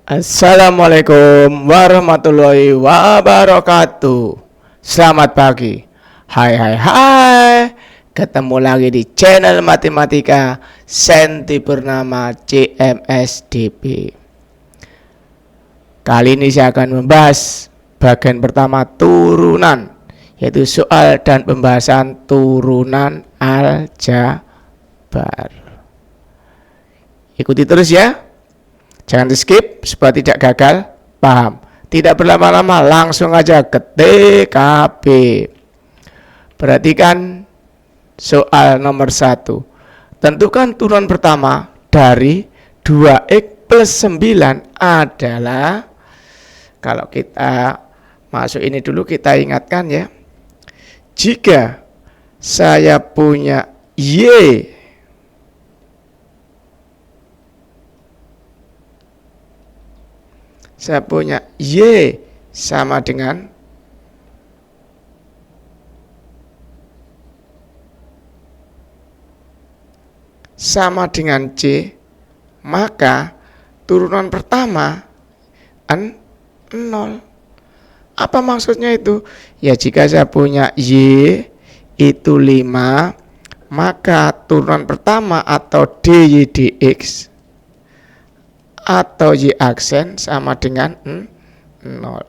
Assalamualaikum warahmatullahi wabarakatuh. Selamat pagi. Hai. Ketemu lagi di channel Matematika Senti Purnama CMSDP. Kali ini saya akan membahas bagian pertama turunan, yaitu soal dan pembahasan turunan aljabar. Ikuti terus ya. Jangan di skip supaya tidak gagal paham. Tidak berlama-lama, langsung aja ke TKP. Perhatikan soal nomor 1. Tentukan turunan pertama dari 2x plus 9 adalah, kalau kita masuk ini dulu, kita ingatkan ya. Jika saya punya Y sama dengan C, maka turunan pertama 0. Apa maksudnya itu? Ya, jika saya punya Y itu 5, maka turunan pertama atau dy dx atau Y aksen sama dengan 0.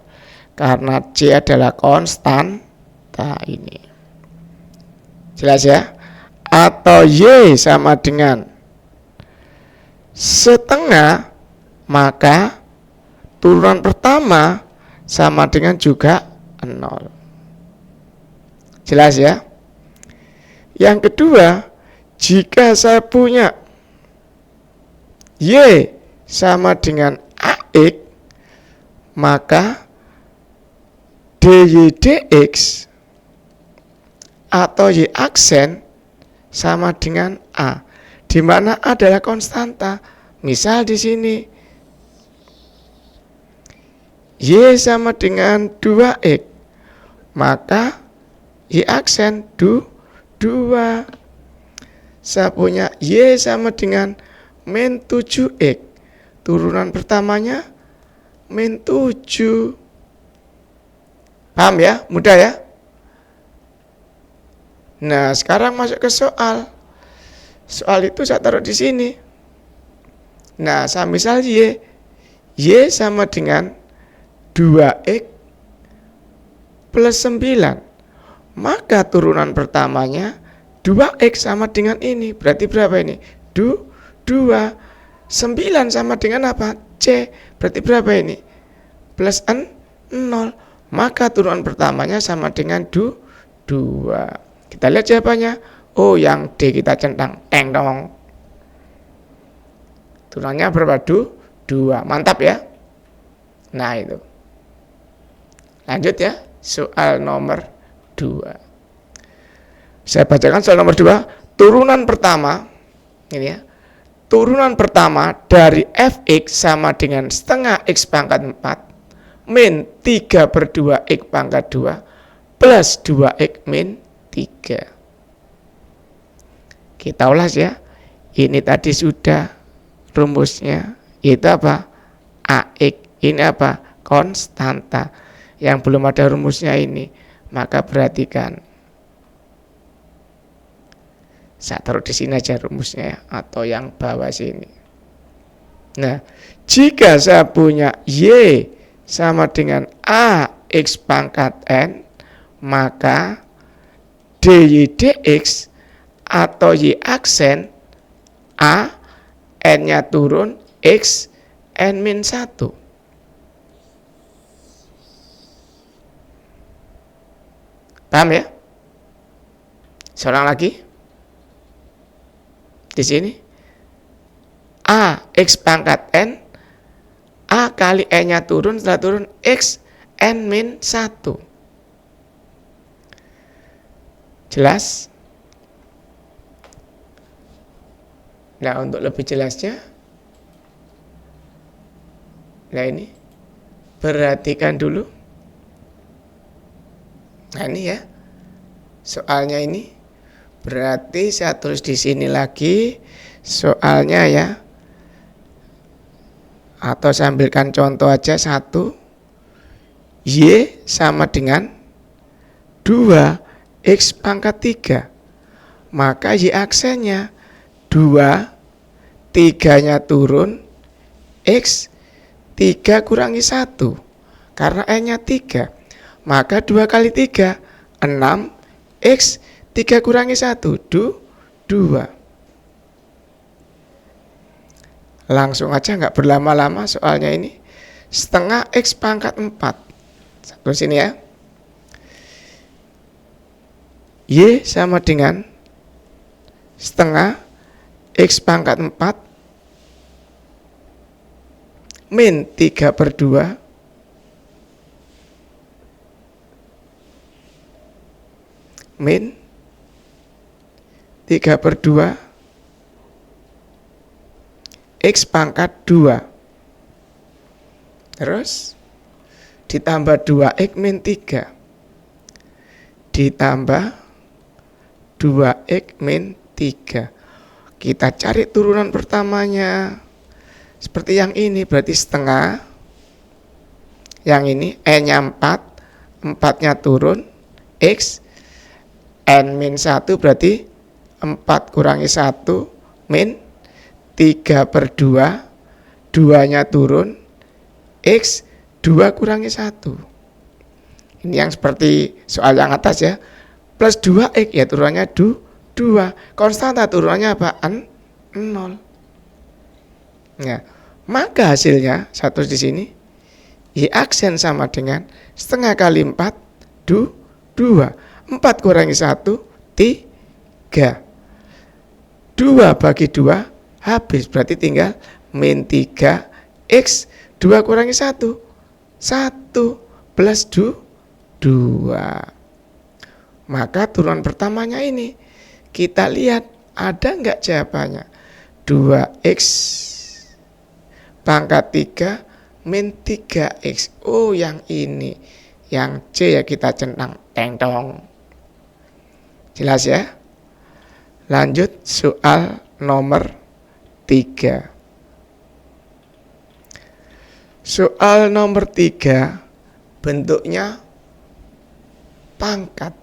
Karena C adalah konstanta ini. Jelas ya? Atau Y sama dengan setengah, maka turunan pertama sama dengan juga 0. Jelas ya? Yang kedua, jika saya punya Y sama dengan AX, maka dy dx atau Y aksen sama dengan A, di mana A adalah konstanta. Misal di sini Y sama dengan 2x, maka Y aksen 2. Saya punya Y sama dengan min 7x, turunan pertamanya min 7. Paham ya? Mudah ya? Nah, sekarang masuk ke soal. Soal itu saya taruh di sini. Nah, saya misal Y sama dengan 2x plus 9. Maka turunan pertamanya 2x sama dengan ini. Berarti berapa ini? 2. 9 sama dengan apa? C. Berarti berapa ini? Plus 0. Maka turunan pertamanya sama dengan 2. Kita lihat jawabannya. Oh, yang D kita centang. Dong. Turunannya berapa? 2. Mantap ya. Nah, itu. Lanjut ya. Soal nomor 2. Saya bacakan soal nomor 2. Turunan pertama. Ini ya. Turunan pertama dari fx sama dengan setengah x pangkat 4 min 3/2 x pangkat 2 plus 2x min 3. Kita ulas ya. Ini tadi sudah rumusnya. Itu apa? Ax. Ini apa? Konstanta. Yang belum ada rumusnya ini, maka perhatikan. Saya taruh di sini aja rumusnya ya, atau yang bawah sini. Nah, jika saya punya Y sama dengan AX pangkat N, maka dy dx atau Y aksen A, N-nya turun, X, N min 1. Paham ya? Seorang lagi. Di sini A X pangkat N, A kali N-nya turun, setelah turun X N min 1. Jelas? Nah, untuk lebih jelasnya, nah ini perhatikan dulu. Nah, ini ya soalnya ini. Berarti saya tulis di sini lagi soalnya ya. Atau saya ambilkan contoh aja 1. Y sama dengan 2x pangkat 3. Maka Y aksennya 2, 3-nya turun, X 3 kurangi 1. Karena N-nya 3. Maka 2 kali 3, 6, X 3 kurangi 1, 2. Langsung aja nggak berlama-lama soalnya ini. Setengah X pangkat 4. Satu sini ya. Y sama dengan setengah X pangkat 4 min 3/2 min 3/2 X pangkat 2. Terus ditambah 2x min 3 ditambah 2x min 3. Kita cari turunan pertamanya. Seperti yang ini berarti setengah. Yang ini N-nya 4, 4-nya turun, X N min 1 berarti 4 kurangi 1 min 3/2, 2-nya turun, X 2 kurangi 1. Ini yang seperti soal yang atas ya. Plus 2x ya turunannya 2. Konstanta turunannya apa? 0. Nah, maka hasilnya satu di sini Y aksen sama dengan setengah kali 4, 2. 4 kurangi 1, 3. 2 bagi 2 habis. Berarti tinggal min 3 X 2 kurangi 1, 1 plus 2. Maka turunan pertamanya ini kita lihat ada enggak jawabannya. 2x pangkat 3 min 3x. Oh, yang ini. Yang C ya kita centang. Teng tong. Jelas ya? Lanjut soal nomor 3. Soal nomor 3 bentuknya pangkat.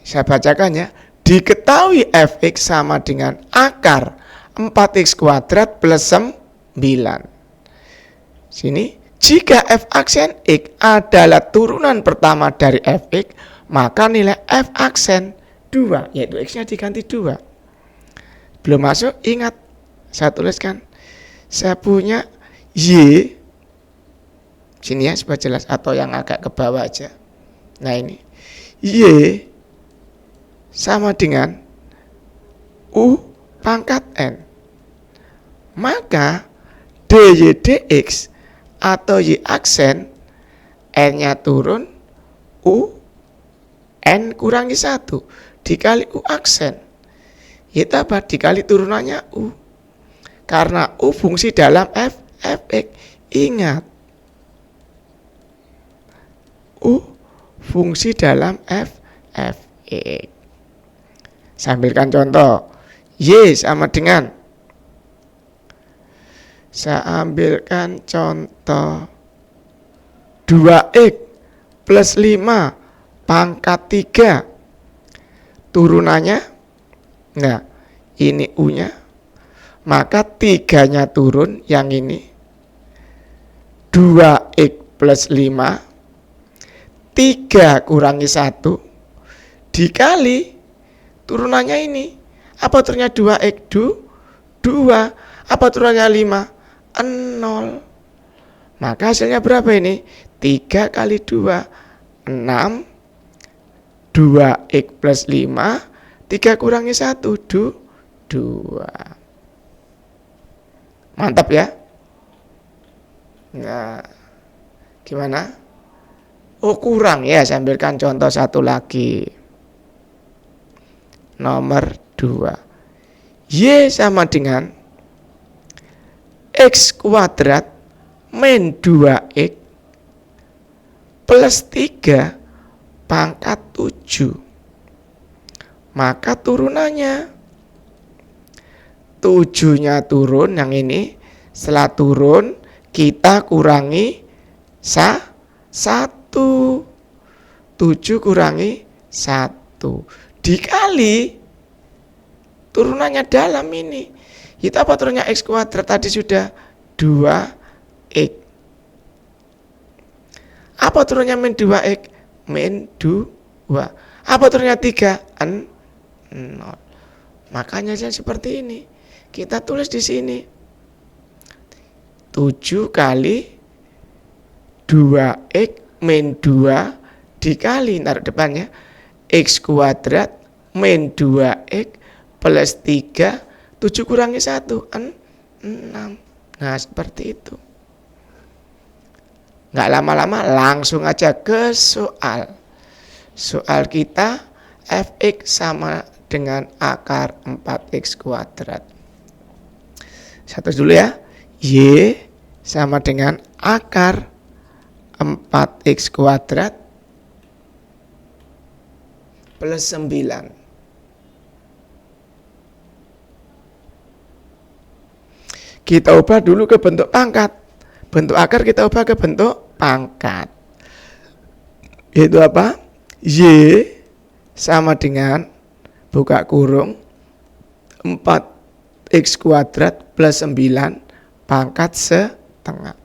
Saya bacakan ya. Diketahui fx sama dengan akar 4x kuadrat plus 9. Sini, jika f aksen x adalah turunan pertama dari fx, maka nilai f aksen 2, yaitu x-nya diganti 2. Belum masuk, ingat. Saya tuliskan. Saya punya y. Sini ya supaya jelas, atau yang agak ke bawah aja. Nah ini Y sama dengan U pangkat N. Maka dy dx atau Y aksen N-nya turun, U N kurangi 1 dikali U aksen. Y tambah dikali turunannya U. Karena U fungsi dalam fx. Ingat, U fungsi dalam fx. Saya ambilkan contoh. Y sama dengan, saya ambilkan contoh 2x plus 5 pangkat 3. Turunannya, nah ini U-nya, maka 3-nya turun, yang ini 2x plus 5 3 kurangi 1 dikali turunannya ini. Apa turunnya 2x? 2. Apa turunannya 5? 0. Maka hasilnya berapa ini? 3 kali 2, 6. 2x plus 5, 3 kurangi 1, 2. Mantap ya? Nah, gimana? Oh, kurang ya, saya ambilkan contoh satu lagi. Nomor 2. Y sama dengan X kuadrat min 2X plus 3 pangkat 7. Maka turunannya 7-nya turun, yang ini setelah turun kita kurangi 1. 7 kurangi 1 dikali turunannya dalam ini. Itu apa turunnya X kuadrat tadi sudah 2X. Apa turunnya min 2X? Min 2. Apa turunnya 3? 0. Makanya seperti ini. Kita tulis di sini. 7 kali 2X min 2 dikali, taruh depannya, X kuadrat min 2X plus 3, 7 kurangi 1, 6. Nah, seperti itu. Nggak lama-lama langsung aja ke soal. Soal kita fx sama dengan akar 4x kuadrat. Satu dulu ya. Y sama dengan akar 4x kuadrat plus 9. Kita ubah dulu ke bentuk pangkat. Bentuk akar kita ubah ke bentuk pangkat. Yaitu apa? Y sama dengan buka kurung 4x kuadrat plus 9 pangkat setengah.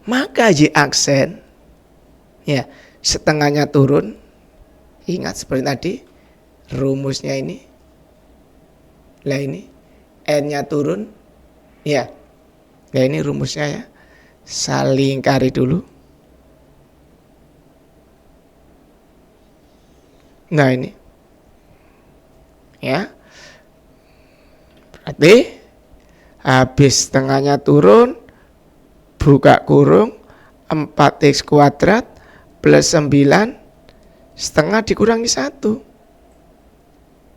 Maka Y aksen ya setengahnya turun. Ingat seperti tadi rumusnya ini. Lah ini N-nya turun. Ya. Nah ini rumusnya ya. Saling kari dulu. Nah ini. Ya. Berarti habis setengahnya turun, buka kurung 4x kuadrat plus 9 setengah dikurangi 1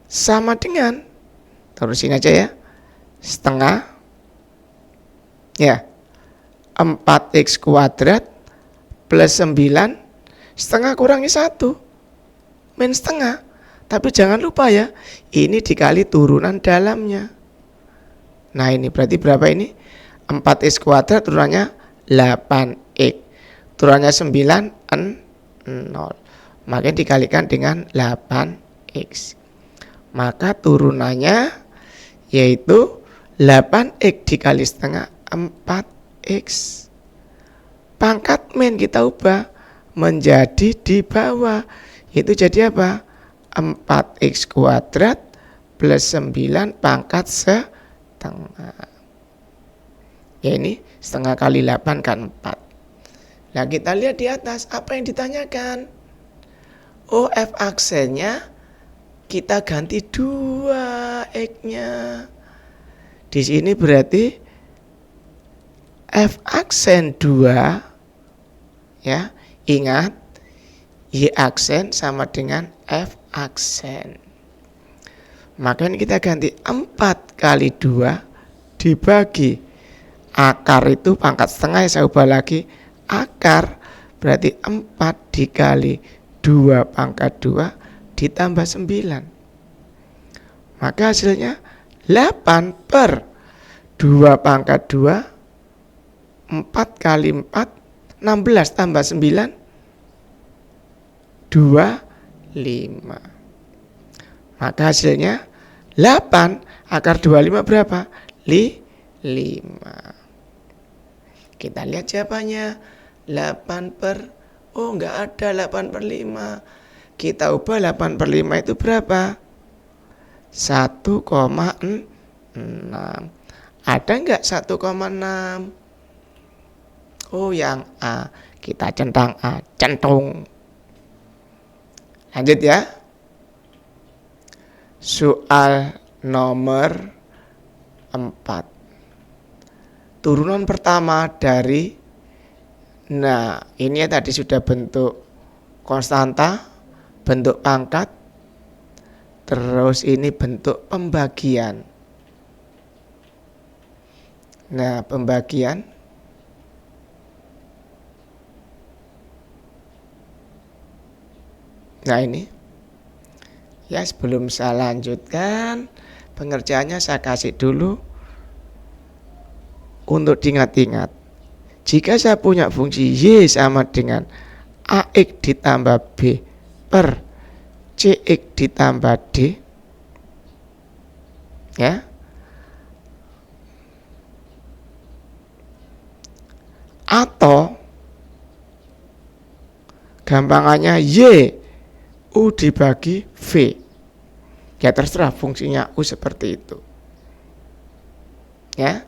sama dengan, terusin aja ya, setengah ya 4x kuadrat plus 9 setengah kurangi 1 min setengah. Tapi jangan lupa ya, ini dikali turunan dalamnya. Nah ini berarti berapa ini? 4x kuadrat turunannya 8x. Turunannya 9, 0. Makanya dikalikan dengan 8x. Maka turunannya yaitu 8x dikali setengah 4x. Pangkat min kita ubah menjadi di bawah. Itu jadi apa? 4x kuadrat plus 9 pangkat setengah. Ya ini setengah kali 8 kan 4. Nah kita lihat di atas apa yang ditanyakan. Oh F aksennya kita ganti 2x-nya. Di sini berarti F aksen 2 ya. Ingat Y aksen sama dengan F aksen. Maka ini kita ganti 4 kali 2 dibagi akar itu pangkat setengah ya, saya ubah lagi akar berarti 4 dikali 2 pangkat 2 ditambah 9. Maka hasilnya 8 per 2 pangkat 2 4 kali 4 16 tambah 9 25. Maka hasilnya 8 akar 25 berapa? 5. Kita lihat jawabannya. 8 per, oh enggak ada 8 per 5. Kita ubah 8 per 5 itu berapa? 1,6. Ada enggak 1,6? Oh yang A. Kita centang A. Centung. Lanjut ya. Soal nomor 4. Turunan pertama dari, nah ini ya tadi sudah bentuk konstanta, bentuk pangkat, terus ini bentuk pembagian. Nah pembagian, nah ini ya sebelum saya lanjutkan pengerjaannya saya kasih dulu untuk diingat-ingat. jika saya punya fungsi Y sama dengan AX ditambah B per CX ditambah D, ya, atau gampangannya Y U dibagi V, ya terserah fungsinya U seperti itu, ya,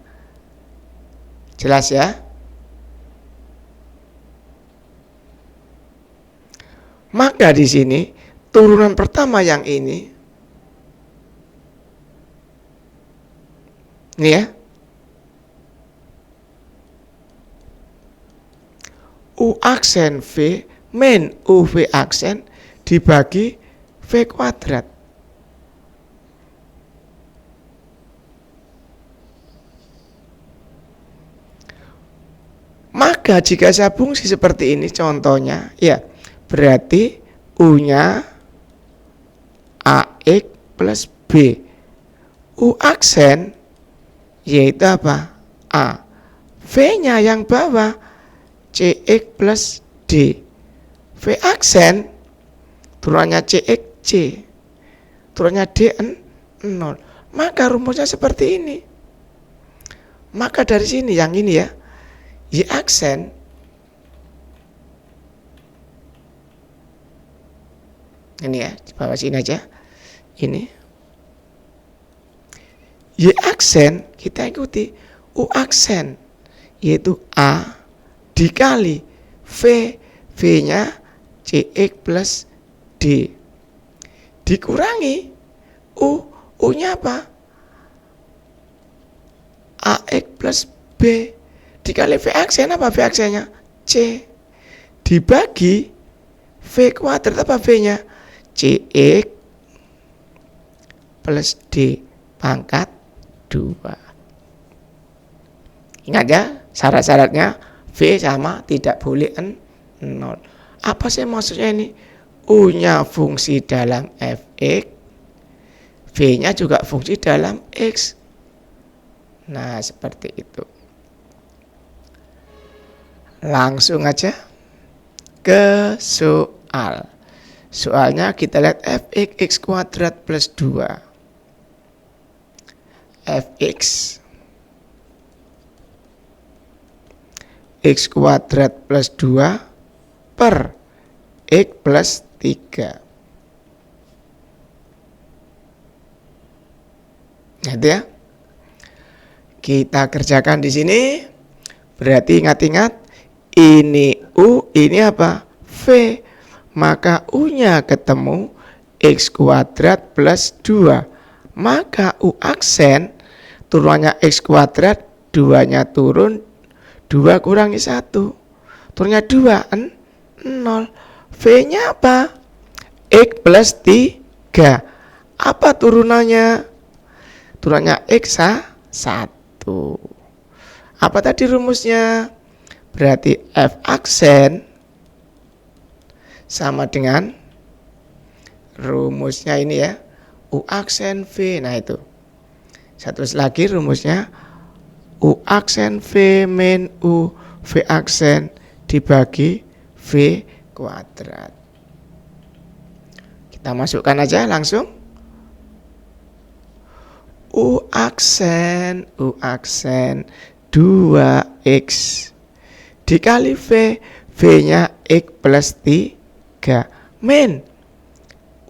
jelas ya. Maka di sini turunan pertama yang ini ya, U aksen V min UV aksen dibagi V kuadrat. Maka jika saya fungsi seperti ini contohnya, ya berarti U-nya AX plus B. U aksen yaitu apa? A. V-nya yang bawah CX plus D. V aksen turunannya CX C. Turunannya D 0. Maka rumusnya seperti ini. Maka dari sini yang ini ya, Y aksen ini ya, di bawah sini aja. Ini Y aksen kita ikuti U aksen yaitu A dikali V, V-nya CX plus D dikurangi U, U-nya apa? AX plus B dikali V aksen apa? V aksennya C dibagi V kuadrat apa V-nya? CX plus D pangkat 2. Ingat ya, syarat-syaratnya V sama tidak boleh 0. Apa sih maksudnya ini? U-nya fungsi dalam Fx, V-nya juga fungsi dalam X. Nah, seperti itu. Langsung aja ke soal. Soalnya kita lihat Fx x kuadrat plus 2. Fx x kuadrat plus 2 per x plus 3. Nah, itu ya. Kita kerjakan di sini. Berarti ingat-ingat ini U, ini apa? V. Maka U-nya ketemu x kuadrat plus 2. Maka U aksen turunannya x kuadrat, 2-nya turun, 2 kurangi 1. Turunnya 2, 0. V-nya apa? X plus 3. Apa turunannya? Turunannya X 1. Apa tadi rumusnya? Berarti F aksen sama dengan rumusnya ini ya, U aksen V. Nah itu. Satu lagi rumusnya U aksen V min U V aksen dibagi V kuadrat. Kita masukkan aja langsung. U aksen 2x dikali V, V-nya X plus 3 min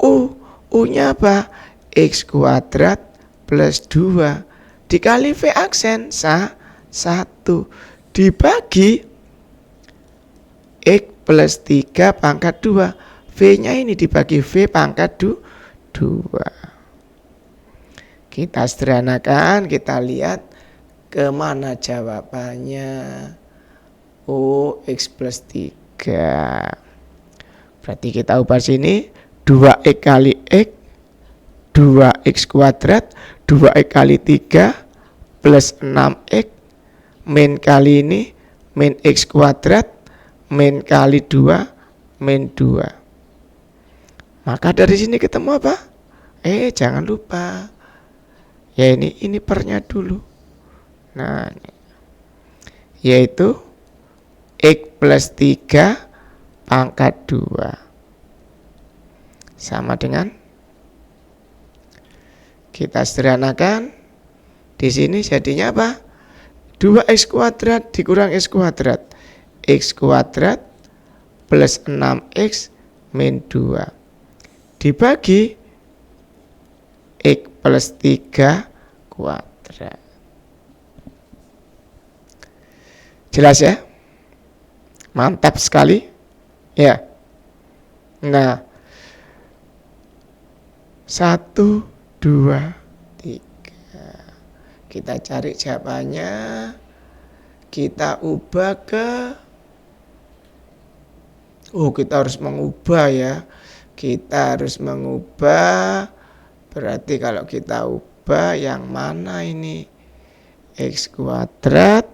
U-nya apa? X kuadrat plus 2 dikali V aksen 1 dibagi X plus 3 pangkat 2. V-nya ini dibagi V pangkat 2. Kita sederhanakan, kita lihat kemana jawabannya. O X plus 3. Berarti kita ubah sini 2x kali X 2x kuadrat 2x kali 3 plus 6x min kali ini min x kuadrat min kali 2 min 2. Maka dari sini ketemu apa? Jangan lupa ya ini pernya dulu. Nah, yaitu X plus 3 pangkat 2. Sama dengan, kita sederhanakan. Di sini jadinya apa? 2x kuadrat dikurang x kuadrat. X kuadrat plus 6x min 2. Dibagi x plus 3 kuadrat. Jelas ya? Mantap sekali. Ya. Nah, 1, 2, 3. Kita cari jawabannya. Kita ubah ke, kita harus mengubah ya. Kita harus mengubah. Berarti kalau kita ubah yang mana ini? X kuadrat.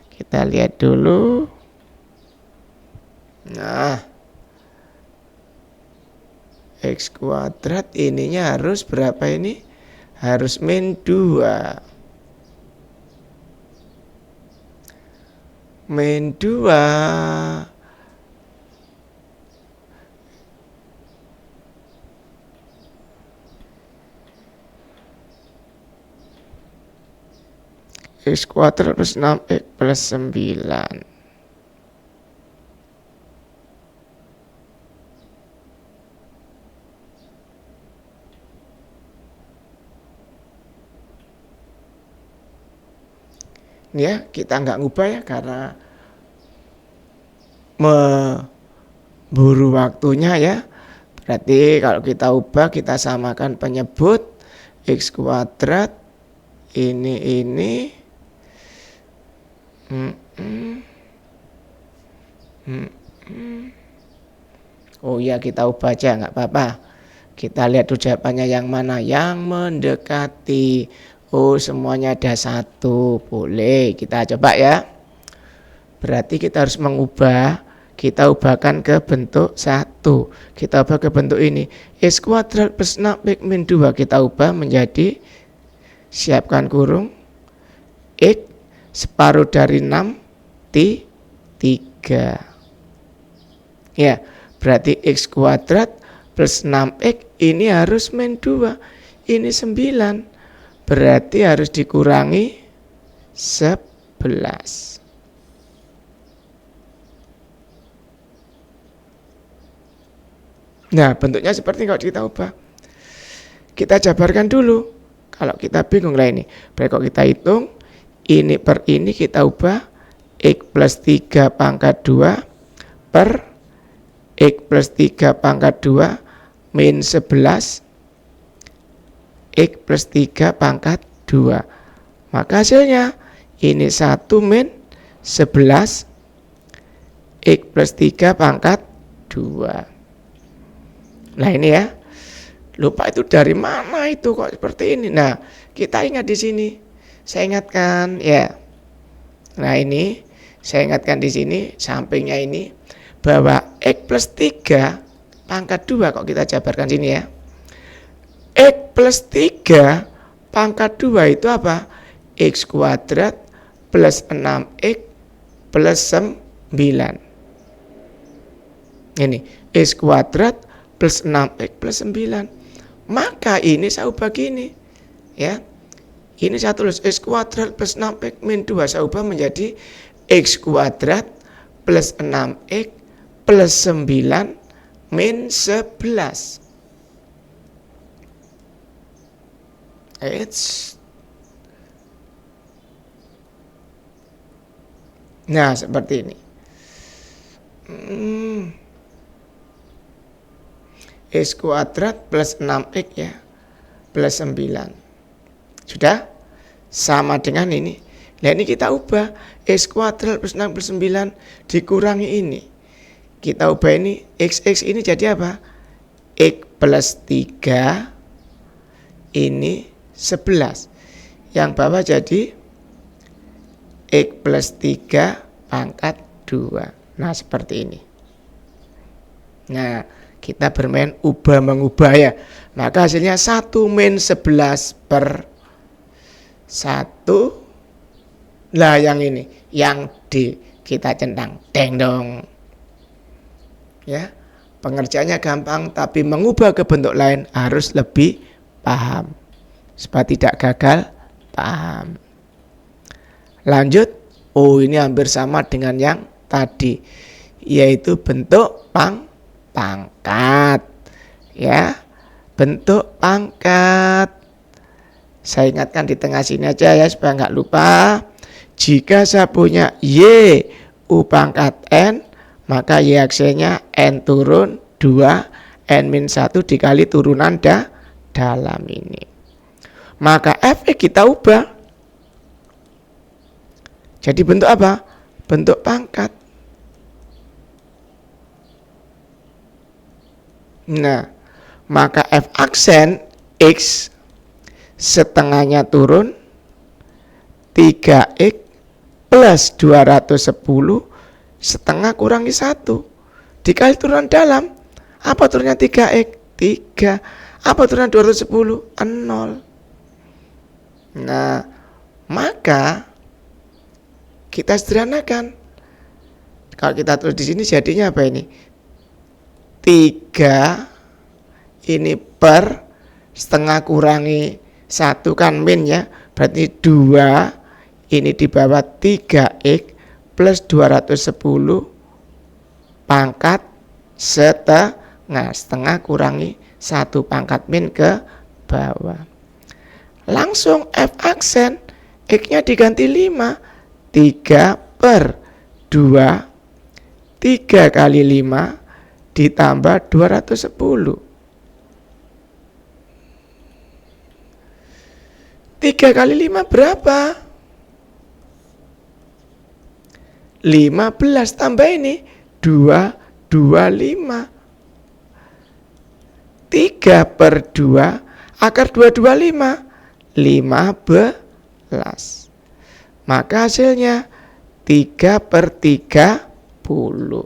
Kita lihat dulu. Nah, X kuadrat ininya harus berapa ini? Harus min 2. Min 2. X kuadrat plus 6x plus 9. Ya, kita nggak ngubah ya karena memburu waktunya ya. Berarti kalau kita ubah, kita samakan penyebut x kuadrat ini. Oh ya, kita ubah aja nggak apa-apa. Kita lihat tuh jawabannya yang mana, yang mendekati. Oh, semuanya ada 1. Boleh, kita coba ya. Berarti kita harus mengubah. Kita ubahkan ke bentuk 1. Kita ubah ke bentuk ini. X kuadrat plus 6x min 2. Kita ubah menjadi, siapkan kurung, X separuh dari 6 3. Ya, berarti X kuadrat plus 6x ini harus min 2. Ini 9. Berarti harus dikurangi 11. Nah, bentuknya seperti kalau kita ubah. Kita jabarkan dulu. Kalau kita bingung lah ini. Berarti kalau kita hitung, ini per ini kita ubah. X plus 3 pangkat 2 per X plus 3 pangkat 2 min 11. X plus 3 pangkat 2. Maka hasilnya ini 1 min 11 X plus 3 pangkat 2. Nah ini ya. Lupa itu dari mana itu kok seperti ini. Nah, kita ingat di sini. Saya ingatkan ya. Nah ini saya ingatkan di sini sampingnya ini bahwa X plus 3 pangkat 2 kok kita jabarkan sini ya. X plus 3 pangkat 2 itu apa? X kuadrat plus 6x plus 9. Ini X kuadrat plus 6x plus 9. Maka ini saya ubah gini. Ya. Ini saya tulis X kuadrat plus 6x min 2. Saya ubah menjadi X kuadrat plus 6x plus 9 min 11. Nah, seperti ini. X kuadrat plus 6x ya, plus 9. Sudah? Sama dengan ini. Nah, ini kita ubah. X kuadrat plus 6 plus 9 dikurangi ini. Kita ubah ini. X ini jadi apa? X plus 3 ini 11. Yang bawah jadi X plus 3 pangkat 2. Nah, seperti ini. Nah, kita bermain ubah mengubah ya. Maka hasilnya 1 min 11 per 1. Lah yang ini, yang D. kita centang. Deng dong. Ya, pengerjaannya gampang, tapi mengubah ke bentuk lain harus lebih paham. Supaya tidak gagal paham. Lanjut. Oh, ini hampir sama dengan yang tadi, yaitu bentuk pangkat. Ya, bentuk pangkat. Saya ingatkan di tengah sini aja ya supaya nggak lupa. Jika saya punya Y U pangkat N, maka Y aksennya N turun 2, N-1 dikali turunan dalam ini. Maka F kita ubah. Jadi bentuk apa? Bentuk pangkat. Nah, maka F aksen X setengahnya turun 3X plus 210 setengah kurangi 1 dikali turunan dalam. Apa turunnya 3X? 3. Apa turunan 210? 0. Nah, maka kita sederhanakan. Kalau kita tulis di sini jadinya apa ini? 3 ini per setengah kurangi 1 kan min ya. Berarti 2 ini di bawah 3X plus 210 pangkat setengah. Setengah kurangi 1 pangkat min ke bawah. Langsung F aksen X-nya diganti 5. 3 per 2. 3 kali 5 ditambah 210. 3 kali 5 berapa? 15 tambah ini 225. 3 per 2 akar 225 15. Maka hasilnya 3 per 30.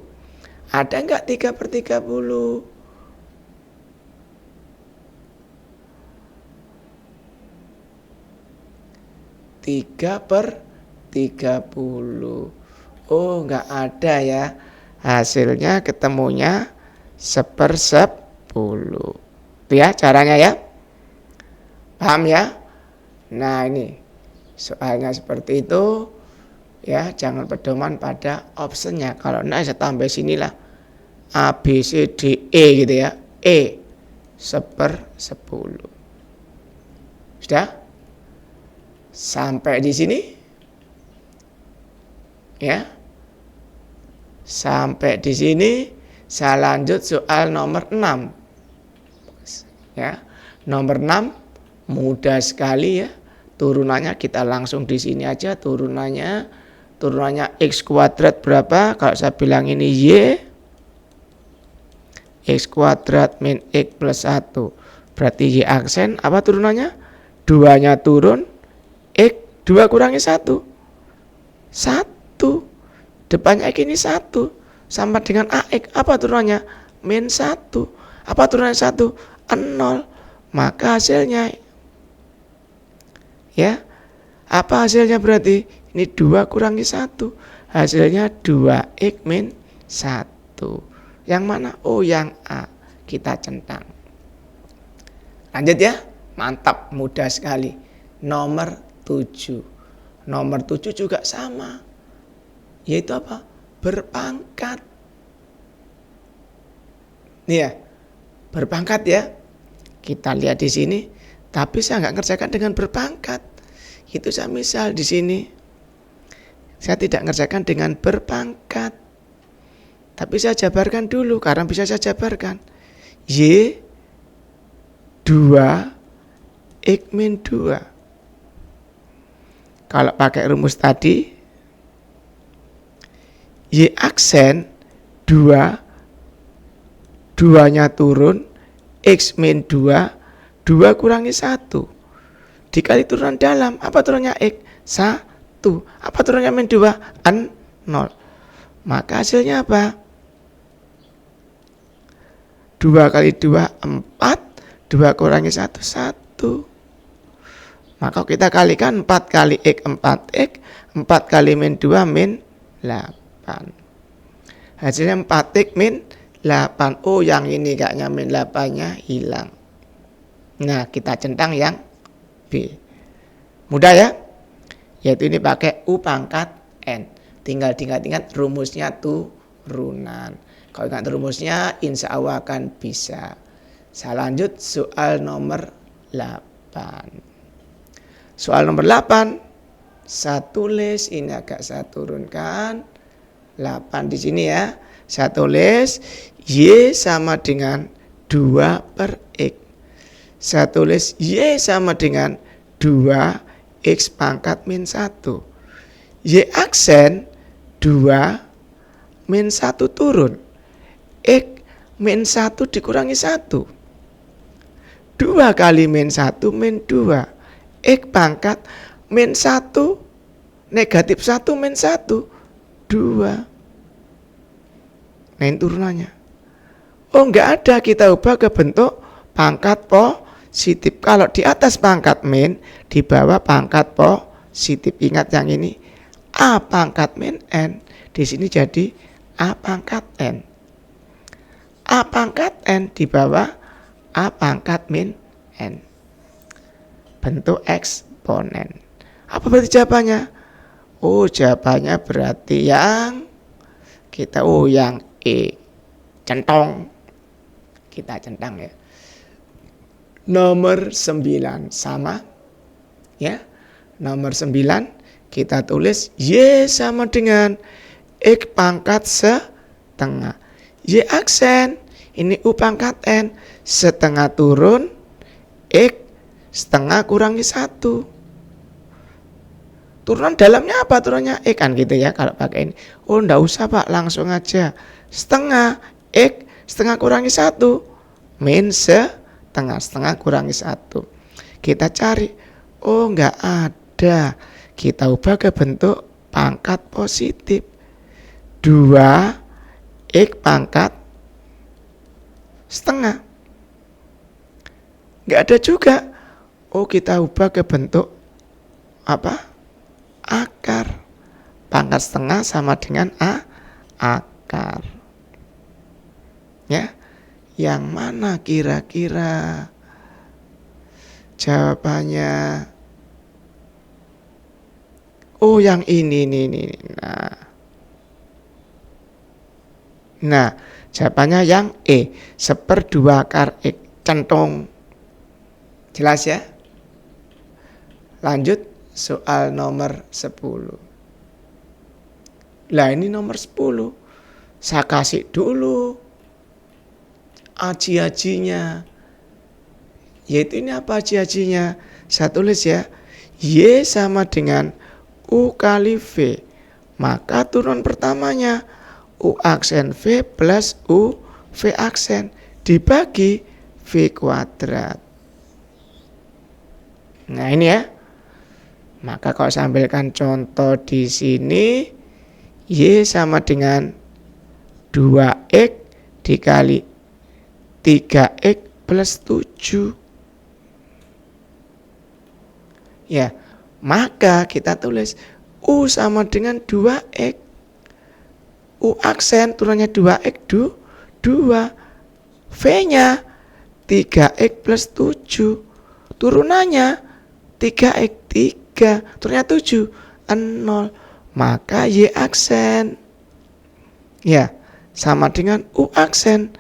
Ada enggak 3 per 30? 3 per 30. Oh, enggak ada ya. Hasilnya ketemunya 1/10. Itu ya caranya ya. Paham ya? Nah, ini soalnya seperti itu ya, jangan pedoman pada optionnya. Kalau enggak saya tambah sinilah A, B, C, D, E gitu ya. E 1/10. Sudah? Sampai di sini? Ya. Sampai di sini saya lanjut soal nomor 6. Ya. Nomor 6 mudah sekali ya. Turunannya kita langsung di sini aja turunannya X kuadrat berapa? Kalau saya bilang ini Y, X kuadrat min X plus 1. Berarti Y aksen apa turunannya? 2-nya turun, X 2 kurangi 1. 1. Depannya X ini 1. Sama dengan AX. Apa turunannya? Min 1. Apa turunannya 1? 0. Maka hasilnya ya. Apa hasilnya berarti? Ini 2 kurangi 1. Hasilnya 2X min 1. Yang mana? Oh, yang A. Kita centang. Lanjut ya. Mantap, mudah sekali. Nomor 7. Nomor 7 juga sama. Yaitu apa? Berpangkat. Nih ya. Berpangkat ya. Kita lihat di sini. Tapi saya nggak ngerjakan dengan berpangkat. Itu saya misal di sini. Saya tidak ngerjakan dengan berpangkat. Tapi saya jabarkan dulu karena bisa saya jabarkan. Y 2 X min 2. Kalau pakai rumus tadi, Y aksen 2, 2-nya turun, X min 2, 2 kurangi 1. Dikali turunan dalam, apa turunnya X? 1. Apa turunnya min 2? 0. Maka hasilnya apa? 2 kali 2, 4. 2 kurangi 1, 1. Maka kita kalikan 4 kali X, 4X. 4 kali min 2, min 8. Hasilnya 4X min 8. Oh, yang ini kayaknya min 8-nya hilang. Nah, kita centang yang B. Mudah ya? Yaitu ini pakai U pangkat N. Tinggal diingat-ingat rumusnya turunan. Kalau ingat rumusnya, insya Allah akan bisa. Saya lanjut soal nomor 8. Soal nomor 8. Saya tulis, ini agak saya turunkan. 8 di sini ya. Saya tulis Y sama dengan 2/X. Saya tulis Y sama dengan 2X pangkat min 1. Y aksen 2 min 1 turun. X min 1 dikurangi 1. 2 kali min 1 min 2. X pangkat min 1 negatif 1 min 1. 2. Nah, ini turunannya. Oh, enggak ada, kita ubah ke bentuk pangkat positif. Kalau di atas pangkat min, di bawah pangkat positif. Ingat yang ini, A pangkat min N. Di sini jadi A pangkat N. A pangkat N di bawah A pangkat min N. Bentuk eksponen. Apa berarti jawabannya? Oh, jawabannya berarti yang yang E. Centong. Kita centang ya. Nomor 9 sama. Ya. Nomor 9 kita tulis Y sama dengan X pangkat setengah. Y aksen. Ini U pangkat N. Setengah turun. X setengah kurangi 1. Turunan dalamnya apa? Turunnya X kan gitu ya kalau pakai ini. Oh, enggak usah Pak, langsung aja. Setengah X setengah kurangi 1 min setengah. Setengah kurangi 1. Kita cari. Oh, enggak ada. Kita ubah ke bentuk pangkat positif. 2X pangkat setengah. Enggak ada juga. Oh, kita ubah ke bentuk apa? Akar. Pangkat setengah sama dengan akar. Ya. Yang mana kira-kira jawabannya? Oh, yang ini. Nah, jawabannya yang E. 1/2 akar X. Centong. Jelas ya? Lanjut soal nomor 10. Lah, ini nomor 10. Saya kasih dulu aji-ajinya. Yaitu ini apa aji-ajinya? Saya tulis ya. Y sama dengan U kali V. Maka turunan pertamanya U aksen V plus U V aksen dibagi V kuadrat. Nah, ini ya. Maka kalau saya ambilkan contoh di sini, Y sama dengan 2X dikali 3X plus 7. Ya, maka kita tulis U sama dengan 2X. U aksen turunnya 2X 2. V-nya 3X plus 7. Turunannya 3X 3. Turunnya 7. 0. Maka Y aksen. Ya, sama dengan U aksen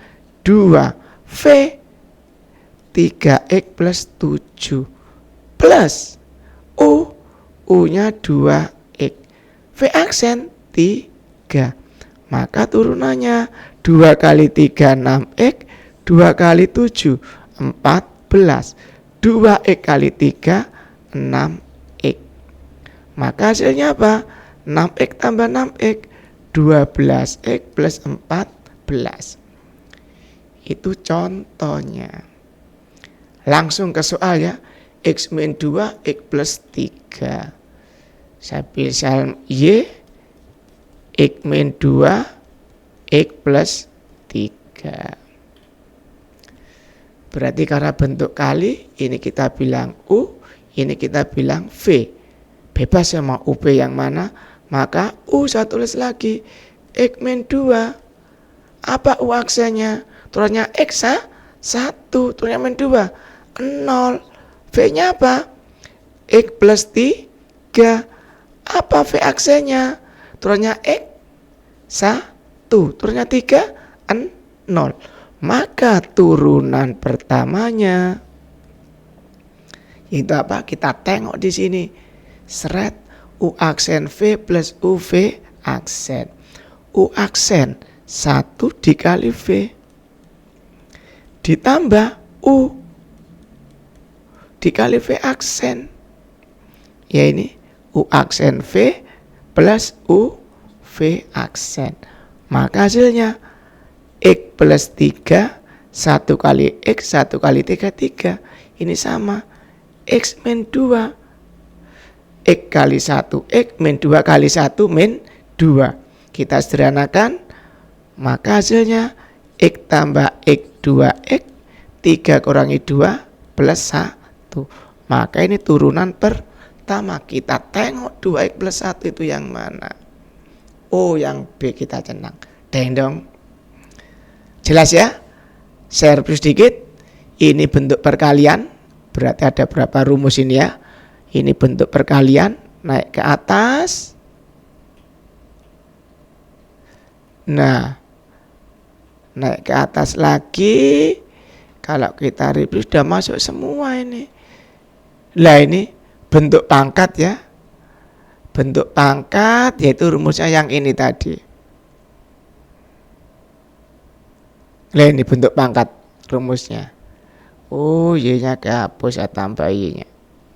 2. V 3X plus 7. Plus U-nya 2X. V aksen 3. Maka turunannya 2 kali 3 6X. 2 kali 7 14. 2X kali 3 6X. Maka hasilnya apa? 6X tambah 6X 12X plus 14. Itu contohnya. Langsung ke soal ya. X min 2 X plus 3. Saya pilih Y. X min 2 X plus 3. Berarti karena bentuk kali, ini kita bilang U, ini kita bilang V. Bebas ya mau UV yang mana, maka U saya tulis lagi. X min 2. Apa U aksennya? Turunnya X 1, turunnya min 2 0. V nya apa? X plus 3. Apa V aksennya? Turunnya X 1, turunnya 3 0. Maka turunan pertamanya itu apa? Kita tengok di sini. Seret U aksen V plus UV aksen. U aksen 1 dikali V ditambah U dikali V aksen. Ya ini U aksen V plus UV aksen. Maka hasilnya X plus 3 1 kali X 1 kali 3 3. Ini sama X min 2. X kali 1 X min 2 kali 1 min 2. Kita sederhanakan. Maka hasilnya X tambah X 2X 3 kurangi 2 plus 1. Maka ini turunan pertama. Kita tengok 2X plus 1 itu yang mana? Oh, yang B kita centang. Dong. Jelas ya? Share sedikit. Ini bentuk perkalian. Berarti ada berapa rumus ini ya? Ini bentuk perkalian. Naik ke atas. Nah, naik ke atas lagi. Kalau kita review sudah masuk semua ini. Lah ini bentuk pangkat ya. Bentuk pangkat yaitu rumusnya yang ini tadi. Lah ini bentuk pangkat rumusnya. Oh, Y-nya kehapus, saya tambah Y-nya.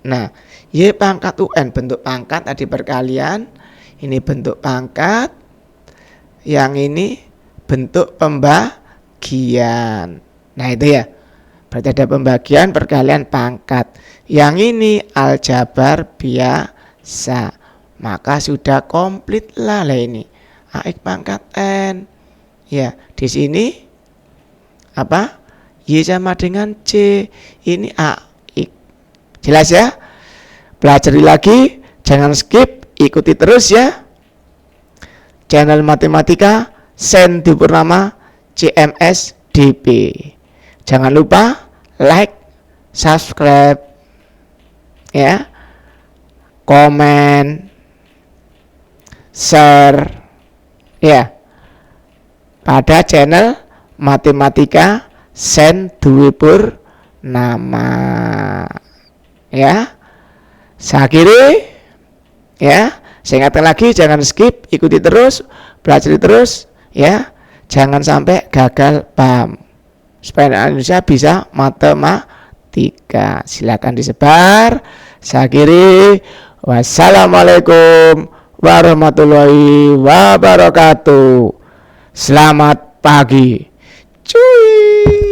Nah, Y pangkat UN bentuk pangkat tadi perkalian. Ini bentuk pangkat. Yang ini bentuk pembagian. Nah itu ya. Berarti ada pembagian, perkalian, pangkat. Yang ini aljabar biasa. Maka sudah komplit lah ini. AX pangkat N. Ya, di sini apa? Y sama dengan C. Ini AX. Jelas ya? Pelajari lagi, jangan skip, ikuti terus ya. Channel Matematika Sen Dwi Purnama CMS DP. Jangan lupa like, subscribe, ya, komen, share, ya, pada channel Matematika Sen Dwi Purnama. Ya, saya akhiri, ya. Saya ingatkan lagi, jangan skip, ikuti terus, belajar terus, ya. Jangan sampai gagal paham. Supaya Indonesia bisa matematika. Silakan disebar. Saya akhiri. Wassalamualaikum warahmatullahi wabarakatuh. Selamat pagi. Cuy.